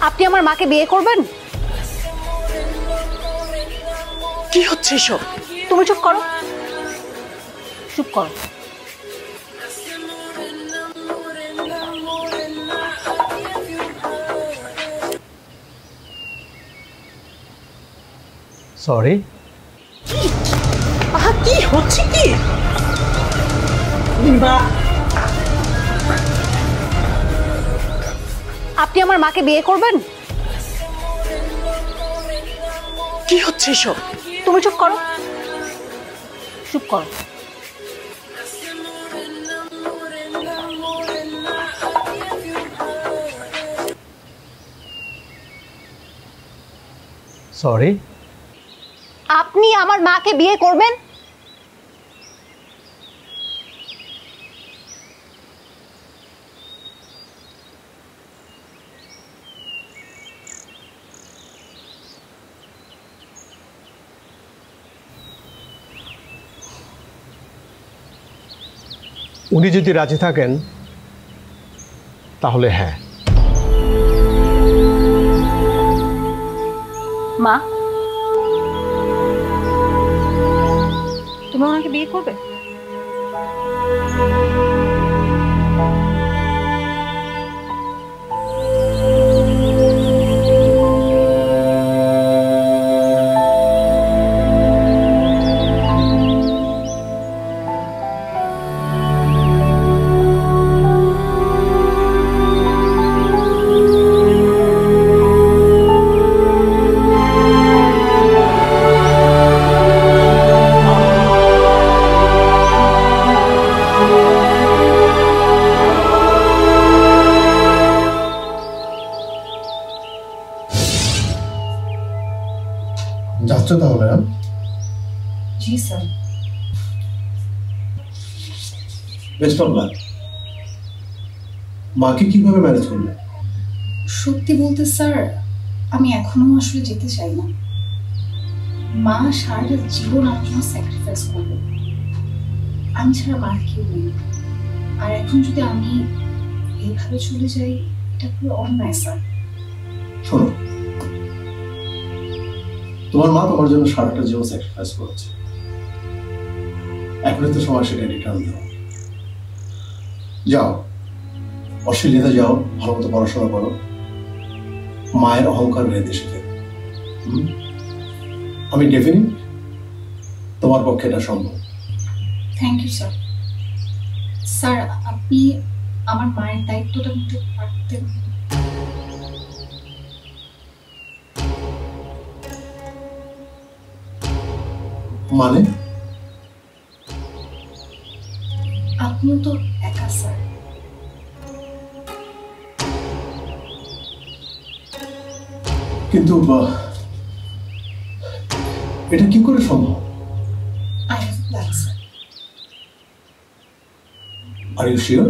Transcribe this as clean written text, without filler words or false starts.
আপনি আমার মাকে বিয়ে করবেন? কি হচ্ছে এসব? তুমি চুপ করো, চুপ করো। সরি। কি হচ্ছে কি? আপনি আমার মাকে বিয়ে করবেন? কি হচ্ছে এসব? তুমি চুপ করো, চুপ করো। সরি। আপনি আমার মাকে বিয়ে করবেন? উনি যদি রাজি থাকেন তাহলে হ্যাঁ। মা, তুমি ওনাকে বিয়ে করবে? যাচ্ছ তাহলে? জি স্যার। Best of luck. মাকে কিভাবে ম্যানেজ করলে? সত্যি বলতে স্যার, আমি এখনো আসলে যেতে চাই না। মা সারাটা জীবন আমার জন্য স্যাক্রিফাইস করবে, আমি ছাড়া মার কেউ নেই। আর এখন যদি আমি এইভাবে চলে যাই, এটা পুরো অন্যায় স্যার। শোনো, তোমার মা তোমার জন্য সারাটা জীবন স্যাক্রিফাইস করেছে, এখন তো সময় সেটা রিটার্ন দাও। যাও, অস্ট্রেলিয়াতে যাও, ভালো মতো পড়াশোনা করো, মায়ের অহংকার মেরে দেশে ফেরো। আমি ডেফিনিট তোমার পক্ষে এটা সম্ভব। Thank you sir. স্যার, আপনি আমার মায়ের দায়িত্বটা নিতে পারতেন? মানে? আপনিও তো একা স্যার। কিন্তু এটা কি করে সম্ভব? I have a plan, sir. Are you sure?